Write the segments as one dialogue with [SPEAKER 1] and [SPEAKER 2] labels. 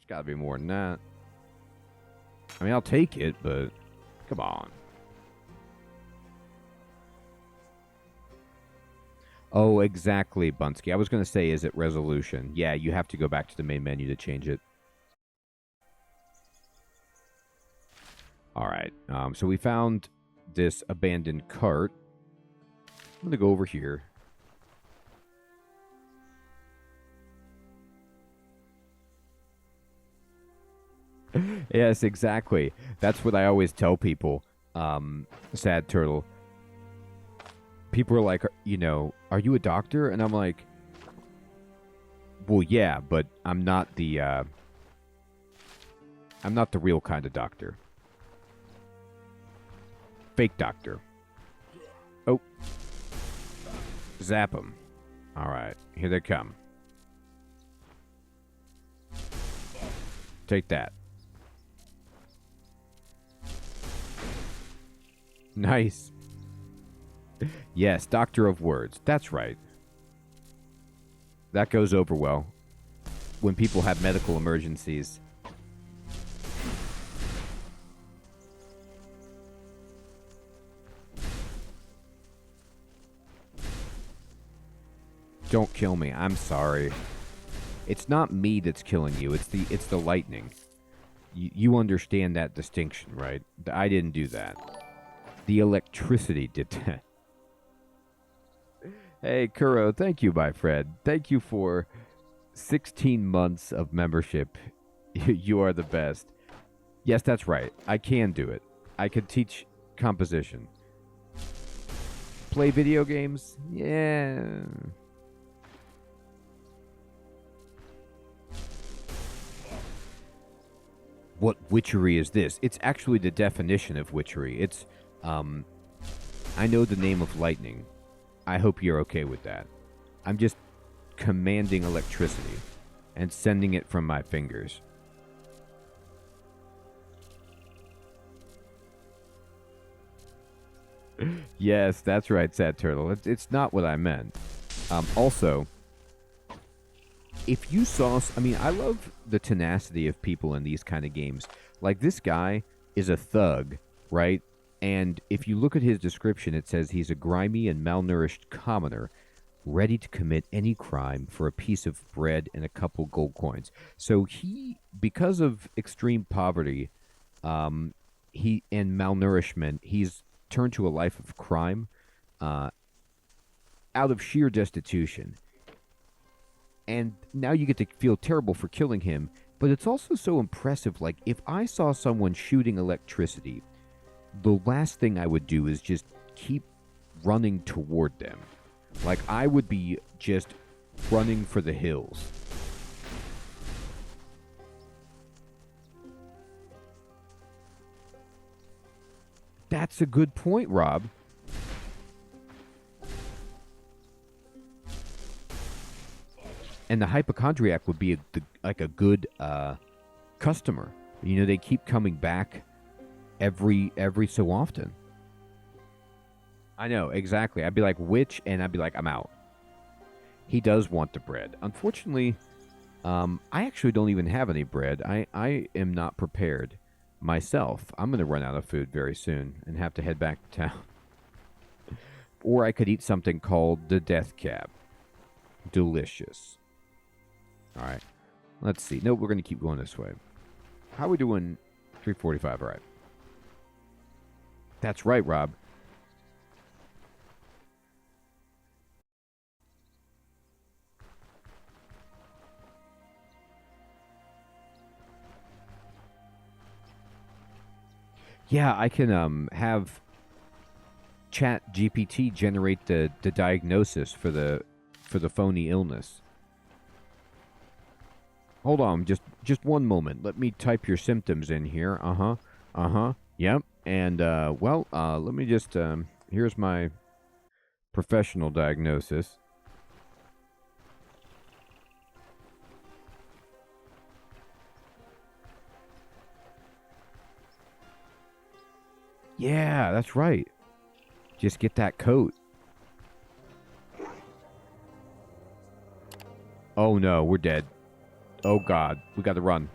[SPEAKER 1] gotta be more than that. I mean, I'll take it, but come on. Oh, exactly, Bunsky. I was going to say, is it resolution? Yeah, you have to go back to the main menu to change it. All right. So we found this abandoned cart. I'm going to go over here. Yes, exactly. That's what I always tell people. Sad Turtle. People are like, you know, are you a doctor? And I'm like, well, yeah, but I'm not the real kind of doctor. Fake doctor. Oh. Zap them. All right, here they come. Take that. Nice. Yes, Doctor of Words. That's right. That goes over well when people have medical emergencies. Don't kill me. I'm sorry. It's not me that's killing you. It's the lightning. You understand that distinction, right? I didn't do that. The electricity did that. Hey, Kuro, thank you, my friend. Thank you for 16 months of membership. You are the best. Yes, that's right. I can do it. I can teach composition. Play video games? Yeah. What witchery is this? It's actually the definition of witchery. It's, I know the name of lightning. I hope you're okay with that. I'm just commanding electricity and sending it from my fingers. Yes, that's right, Sad Turtle. It's not what I meant. Also, if you saw... I mean, I love the tenacity of people in these kind of games. Like, this guy is a thug, right? And if you look at his description, it says he's a grimy and malnourished commoner, ready to commit any crime for a piece of bread and a couple gold coins. So he, because of extreme poverty, he and malnourishment, he's turned to a life of crime, out of sheer destitution. And now you get to feel terrible for killing him, but it's also so impressive. Like, if I saw someone shooting electricity, the last thing I would do is just keep running toward them. Like, I would be just running for the hills. That's a good point, Rob. And the hypochondriac would be like a good customer. You know, they keep coming back every so often. I know, exactly. I'd be like, which? And I'd be like, I'm out. He does want the bread. Unfortunately, I actually don't even have any bread. I am not prepared myself. I'm going to run out of food very soon and have to head back to town. Or I could eat something called the Death Cab. Delicious. All right. Let's see. No, we're going to keep going this way. How are we doing? 3:45. All right. That's right, Rob. Yeah, I can have Chat GPT generate the diagnosis for the phony illness. Hold on, just one moment. Let me type your symptoms in here. Yep. And let me just here's my professional diagnosis. Yeah, that's right. Just get that coat. Oh no, we're dead. Oh god, we gotta run.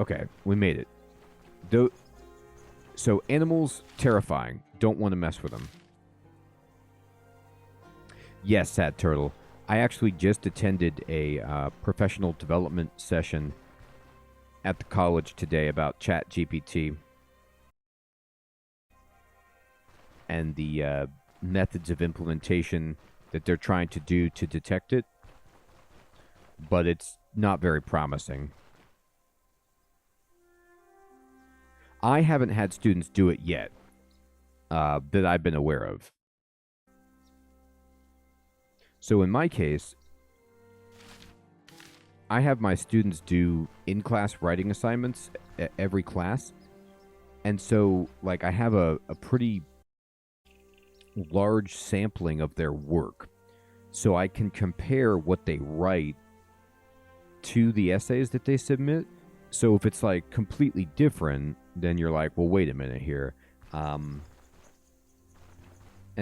[SPEAKER 1] Okay, we made it. Though, so animals, terrifying. Don't want to mess with them. Yes, Sad Turtle. I actually just attended a professional development session at the college today about ChatGPT and the methods of implementation that they're trying to do to detect it, but it's not very promising. I haven't had students do it yet that I've been aware of. So in my case, I have my students do in-class writing assignments every class. And so, like, I have a pretty large sampling of their work. So I can compare what they write to the essays that they submit. So if it's, like, completely different, then you're like, well, wait a minute here. And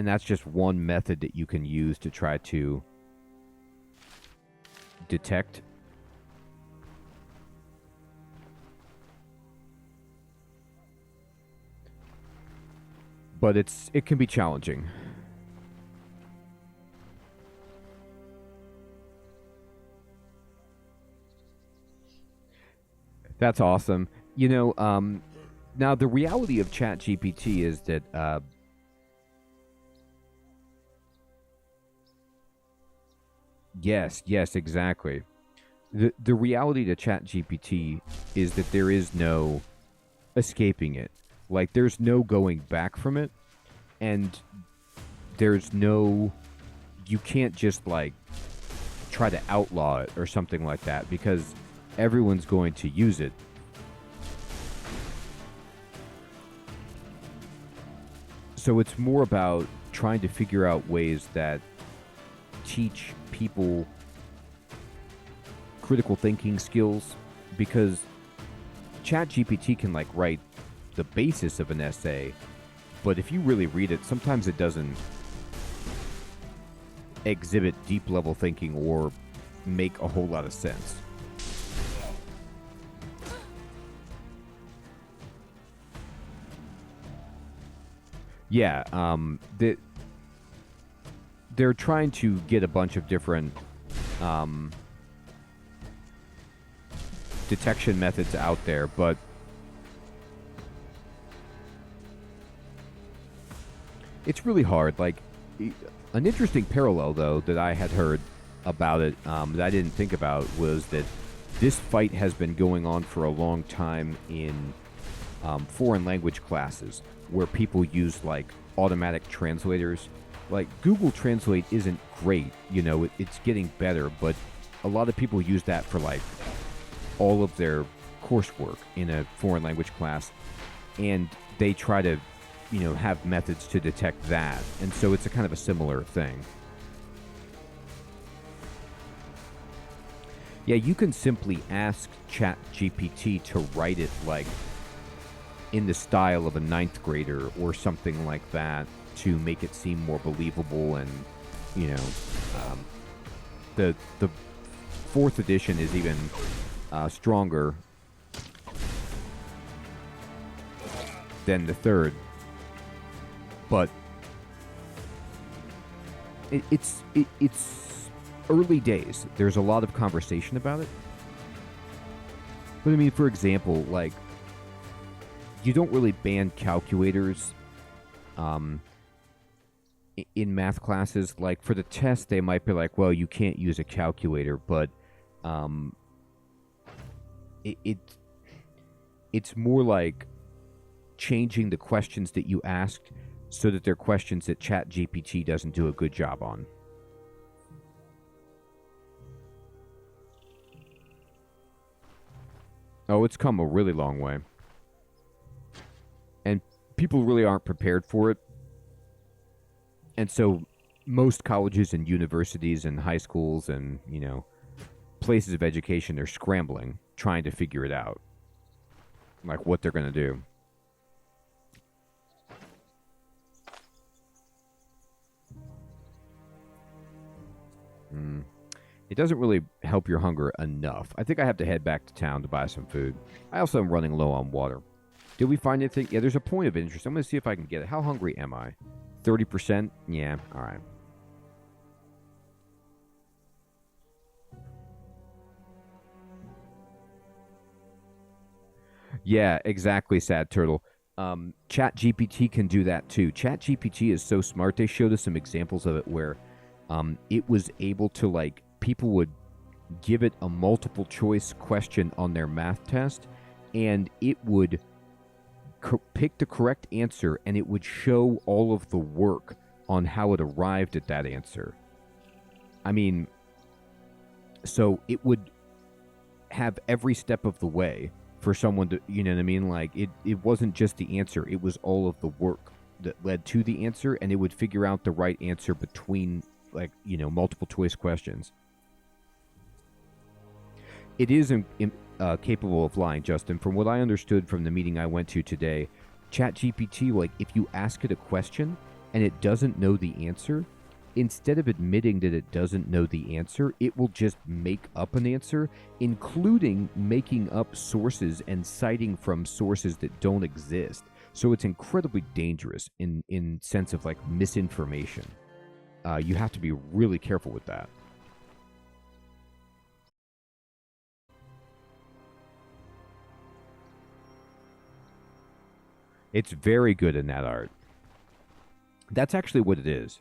[SPEAKER 1] that's just one method that you can use to try to detect. But it can be challenging. That's awesome. You know, now the reality of ChatGPT is that yes, exactly. The reality to ChatGPT is that there is no escaping it. Like, there's no going back from it, and there's no, you can't just, like, try to outlaw it or something like that, because everyone's going to use it. So it's more about trying to figure out ways that teach people critical thinking skills, because ChatGPT can, like, write the basis of an essay, but if you really read it, sometimes it doesn't exhibit deep level thinking or make a whole lot of sense. Yeah, they're trying to get a bunch of different detection methods out there, but it's really hard. Like, an interesting parallel, though, that I had heard about it that I didn't think about was that this fight has been going on for a long time in foreign language classes, where people use, like, automatic translators. Like, Google Translate isn't great, you know, it's getting better, but a lot of people use that for, like, all of their coursework in a foreign language class, and they try to, you know, have methods to detect that, and so it's a kind of a similar thing. Yeah, you can simply ask ChatGPT to write it, like, in the style of a ninth grader or something like that, to make it seem more believable. And, you know, the fourth edition is even stronger than the third, but it's early days. There's a lot of conversation about it, but I mean, for example, like, you don't really ban calculators in math classes. Like, for the test, they might be like, well, you can't use a calculator, but it's more like changing the questions that you asked so that they're questions that ChatGPT doesn't do a good job on. Oh, it's come a really long way. And people really aren't prepared for it. And so most colleges and universities and high schools and, you know, places of education are scrambling, trying to figure it out. Like, what they're going to do. It doesn't really help your hunger enough. I think I have to head back to town to buy some food. I also am running low on water. Did we find anything? Yeah, there's a point of interest. I'm going to see if I can get it. How hungry am I? 30%? Yeah, all right. Yeah, exactly, Sad Turtle. Chat GPT can do that too. Chat GPT is so smart. They showed us some examples of it where it was able to, like, people would give it a multiple choice question on their math test, and it would pick the correct answer, and it would show all of the work on how it arrived at that answer. I mean, so it would have every step of the way for someone to, you know what I mean? Like, it wasn't just the answer, it was all of the work that led to the answer, and it would figure out the right answer between, like, multiple choice questions. It is capable of lying, Justin. From what I understood from the meeting I went to today, ChatGPT, like, if you ask it a question and it doesn't know the answer, instead of admitting that it doesn't know the answer, it will just make up an answer, including making up sources and citing from sources that don't exist. So it's incredibly dangerous in sense of, like, misinformation. You have to be really careful with that. It's very good in that art. That's actually what it is.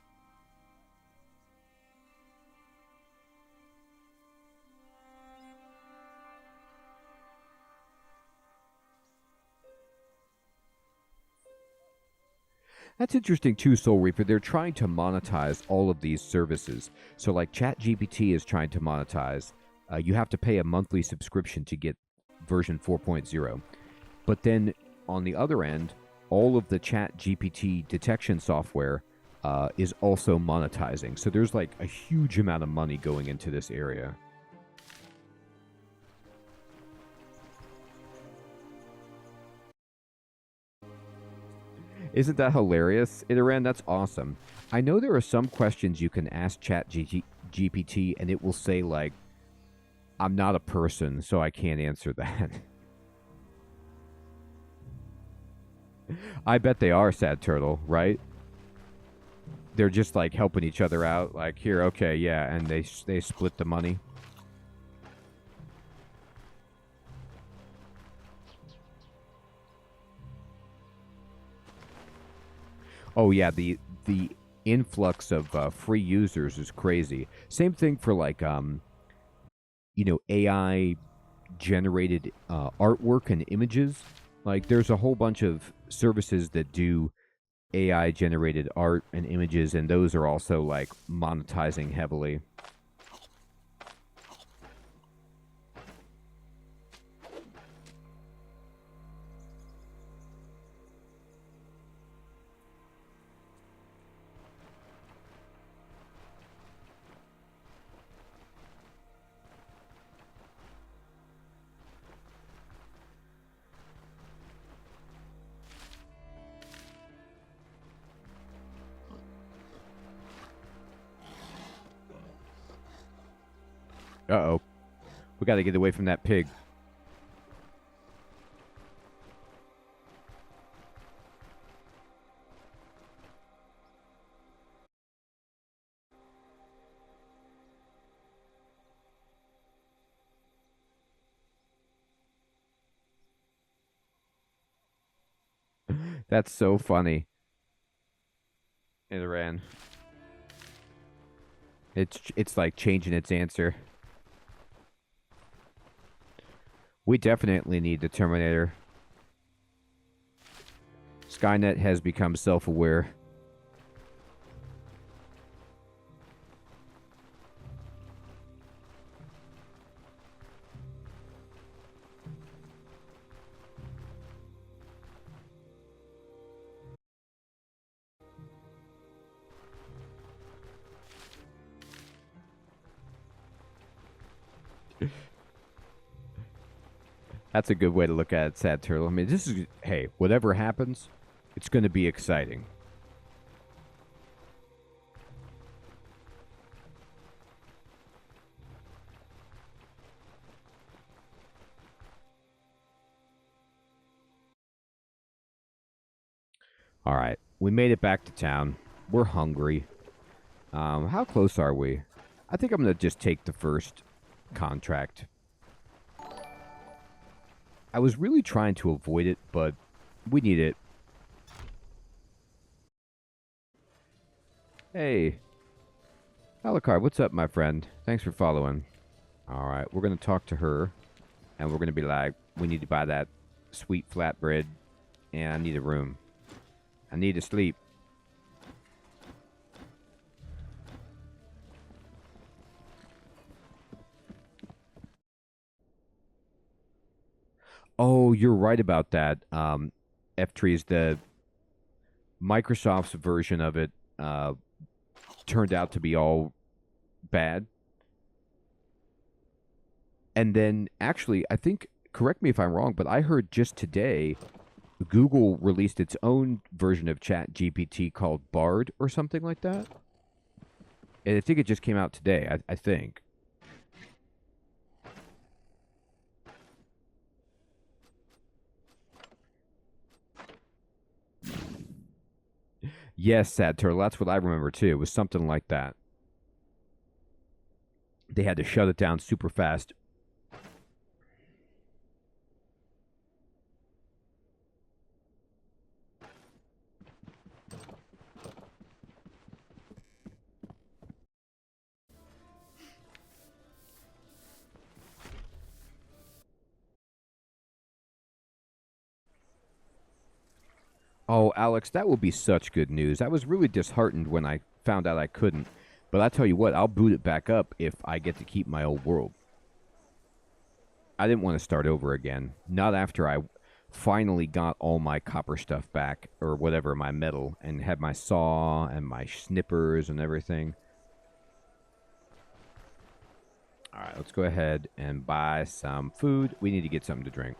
[SPEAKER 1] That's interesting too, Soul Reaper. They're trying to monetize all of these services. So, like, ChatGPT is trying to monetize. You have to pay a monthly subscription to get version 4.0. But then on the other end, all of the ChatGPT detection software is also monetizing. So there's, like, a huge amount of money going into this area. Isn't that hilarious, Iteran? That's awesome. I know there are some questions you can ask ChatGPT and it will say, like, I'm not a person, so I can't answer that. I bet they are, Sad Turtle, right? They're just, like, helping each other out. Like, here, okay, yeah, and they split the money. Oh yeah, the influx of free users is crazy. Same thing for, like, AI generated artwork and images. Like, there's a whole bunch of services that do AI generated art and images, and those are also, like, monetizing heavily. Uh-oh. We got to get away from that pig. That's so funny. It ran. It's like changing its answer. We definitely need the Terminator. Skynet has become self-aware. That's a good way to look at it, Sad Turtle. I mean, this is, hey, whatever happens, it's going to be exciting. All right. We made it back to town. We're hungry. How close are we? I think I'm going to just take the first contract. I was really trying to avoid it, but we need it. Hey, Alucard, what's up, my friend? Thanks for following. All right, we're going to talk to her, and we're going to be like, we need to buy that sweet flatbread, and I need a room. I need to sleep. Oh, you're right about that. F-Trees, the Microsoft's version of it turned out to be all bad. And then, actually, I think, correct me if I'm wrong, but I heard just today Google released its own version of Chat GPT called Bard or something like that. And I think it just came out today, I think. Yes, Sad Turtle, that's what I remember too. It was something like that. They had to shut it down super fast. Oh, Alex, that will be such good news. I was really disheartened when I found out I couldn't. But I tell you what, I'll boot it back up if I get to keep my old world. I didn't want to start over again. Not after I finally got all my copper stuff back, or whatever, my metal, and had my saw and my snippers and everything. Alright, let's go ahead and buy some food. We need to get something to drink.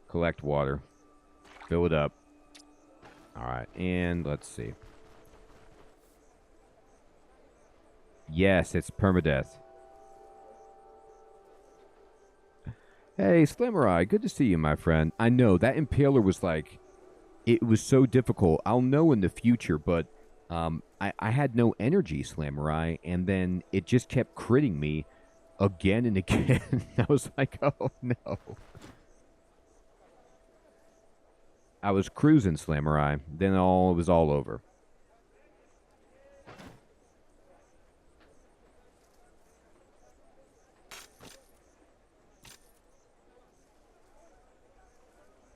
[SPEAKER 1] Collect water. Fill it up. Alright, and let's see. Yes, it's permadeath. Hey, Slammerai, good to see you, my friend. I know, that impaler was like... It was so difficult. I'll know in the future, but... I had no energy, Slammerai, and then it just kept critting me again and again. I was like, oh, no. I was cruising, Slammerai. Then it was all over.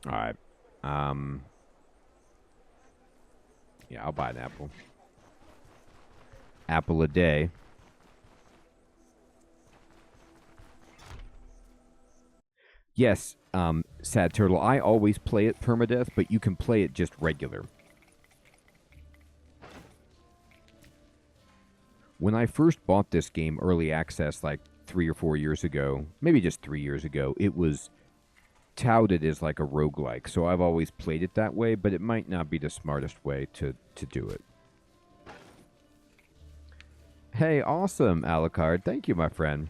[SPEAKER 1] All right. Yeah, I'll buy an apple. Apple a day. Yes, Sad Turtle, I always play it permadeath, but you can play it just regular. When I first bought this game early access like 3 or 4 years ago, maybe just 3 years ago, it was touted as like a roguelike. So I've always played it that way, but it might not be the smartest way to do it. Hey, awesome, Alucard. Thank you, my friend.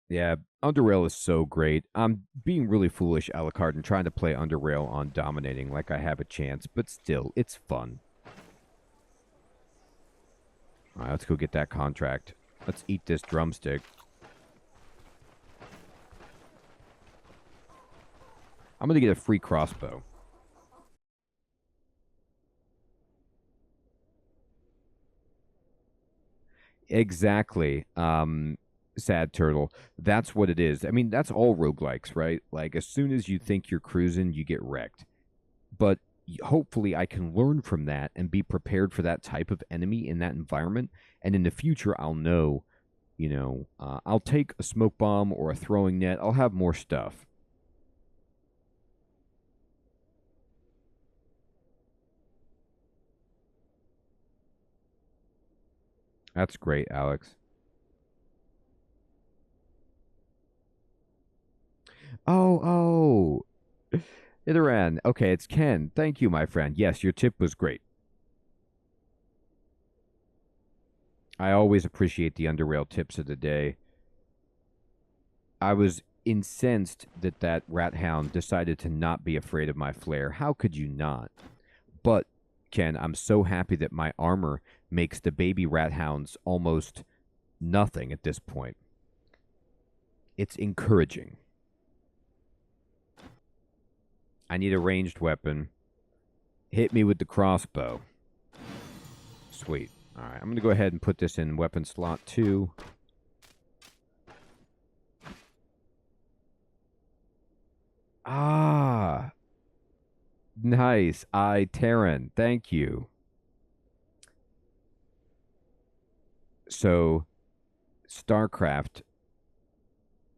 [SPEAKER 1] Yeah, Underrail is so great. I'm being really foolish, Alucard, and trying to play Underrail on Dominating like I have a chance, but still, it's fun. Alright, let's go get that contract. Let's eat this drumstick. I'm going to get a free crossbow. Exactly. Sad Turtle. That's what it is. I mean, that's all roguelikes, right? Like, as soon as you think you're cruising, you get wrecked. But hopefully I can learn from that and be prepared for that type of enemy in that environment. And in the future, I'll know, I'll take a smoke bomb or a throwing net. I'll have more stuff. That's great, Alex. Oh. Idaran. Okay, it's Ken. Thank you, my friend. Yes, your tip was great. I always appreciate the Underrail tips of the day. I was incensed that that rat hound decided to not be afraid of my flare. How could you not? But, Ken, I'm so happy that my armor makes the baby rat hounds almost nothing at this point. It's encouraging. I need a ranged weapon. Hit me with the crossbow. Sweet. Alright, I'm going to go ahead and put this in weapon slot 2. Ah! Nice. Terran. Thank you. So, StarCraft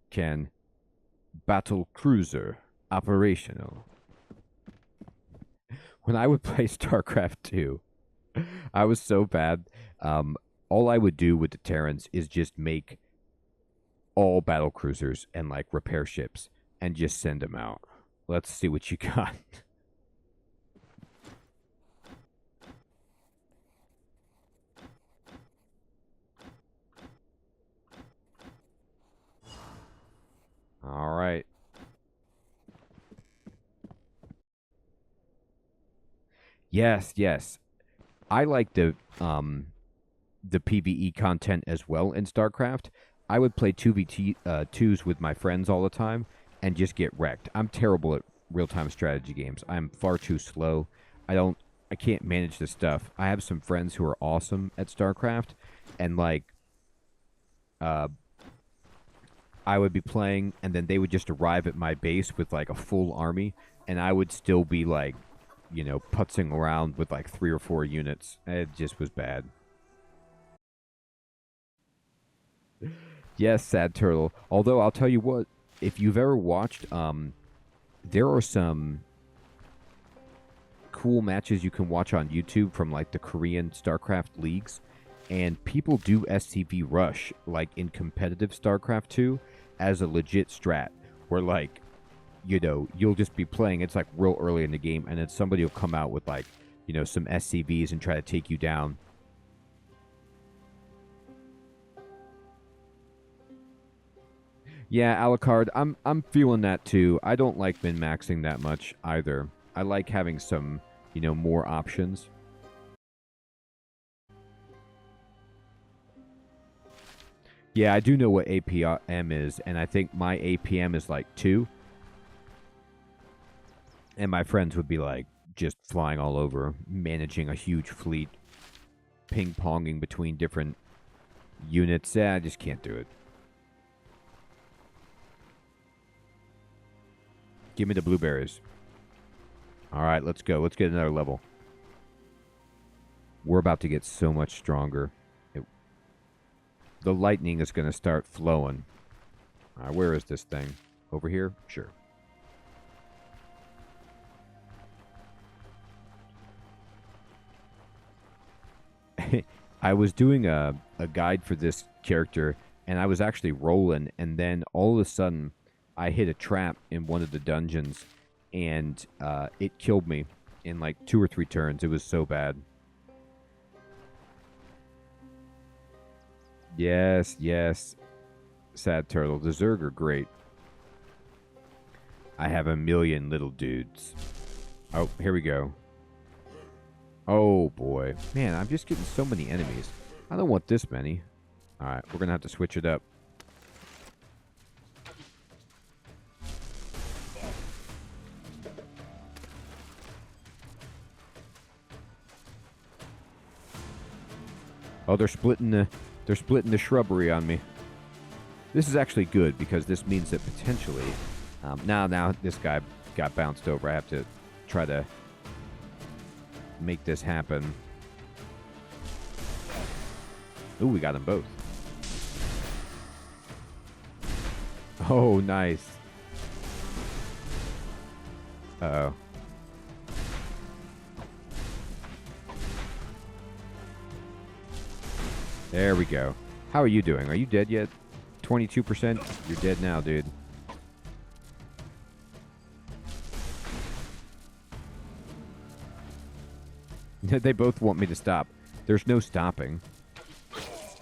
[SPEAKER 1] can battle cruiser operational. When I would play StarCraft 2, I was so bad. All I would do with the Terrans is just make all battle cruisers and like repair ships and just send them out. Let's see what you got. All right. Yes, yes. I like the PvE content as well in StarCraft. I would play 2v2s with my friends all the time and just get wrecked. I'm terrible at real-time strategy games. I'm far too slow. I can't manage this stuff. I have some friends who are awesome at StarCraft, and like I would be playing, and then they would just arrive at my base with like a full army, and I would still be like, you know, putzing around with like 3 or 4 units. It just was bad. Yes, Sad Turtle. Although I'll tell you what, if you've ever watched, there are some cool matches you can watch on YouTube from like the Korean StarCraft leagues, and people do STP Rush like in competitive StarCraft 2 as a legit strat, where like, you know, you'll just be playing, it's like real early in the game, and then somebody will come out with like, you know, some SCVs and try to take you down. Yeah, Alucard, I'm feeling that too. I don't like min-maxing that much either. I like having some, you know, more options. Yeah, I do know what APM is, and I think my APM is like 2. And my friends would be like just flying all over, managing a huge fleet, ping-ponging between different units. Yeah, I just can't do it. Give me the blueberries. All right, let's go. Let's get another level. We're about to get so much stronger. The lightning is going to start flowing. All right, where is this thing? Over here? Sure. I was doing a guide for this character, and I was actually rolling, and then all of a sudden, I hit a trap in one of the dungeons, and it killed me in like 2 or 3 turns. It was so bad. Yes, yes. Sad Turtle. The Zerg are great. I have a million little dudes. Oh, here we go. Oh, boy. Man, I'm just getting so many enemies. I don't want this many. Alright, we're going to have to switch it up. Oh, they're splitting the shrubbery on me. This is actually good because this means that potentially, now this guy got bounced over. I have to try to make this happen. Ooh, we got them both. Oh, nice. Uh-oh. There we go. How are you doing? Are you dead yet? 22%? You're dead now, dude. They both want me to stop. There's no stopping.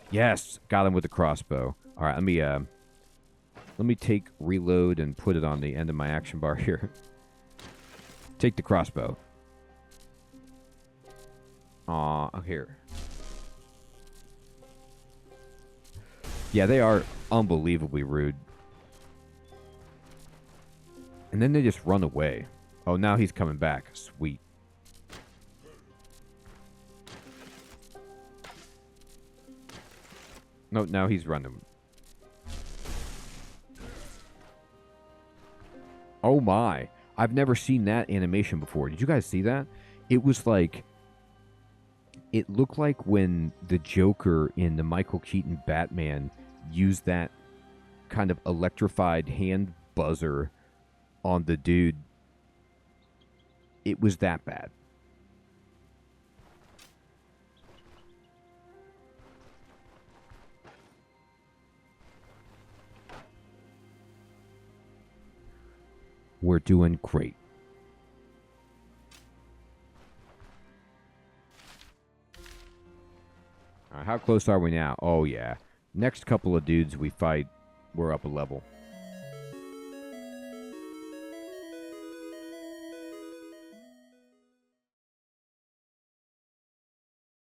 [SPEAKER 1] Yes! Got him with the crossbow. Alright, let me Let me take reload and put it on the end of my action bar here. Take the crossbow. Here. Yeah, they are unbelievably rude. And then they just run away. Oh, now he's coming back. Sweet. No, now he's running. Oh my. I've never seen that animation before. Did you guys see that? It was like... It looked like when the Joker in the Michael Keaton Batman used that kind of electrified hand buzzer on the dude. It was that bad. We're doing great. All right, how close are we now? Oh, yeah. Next couple of dudes we fight, we're up a level.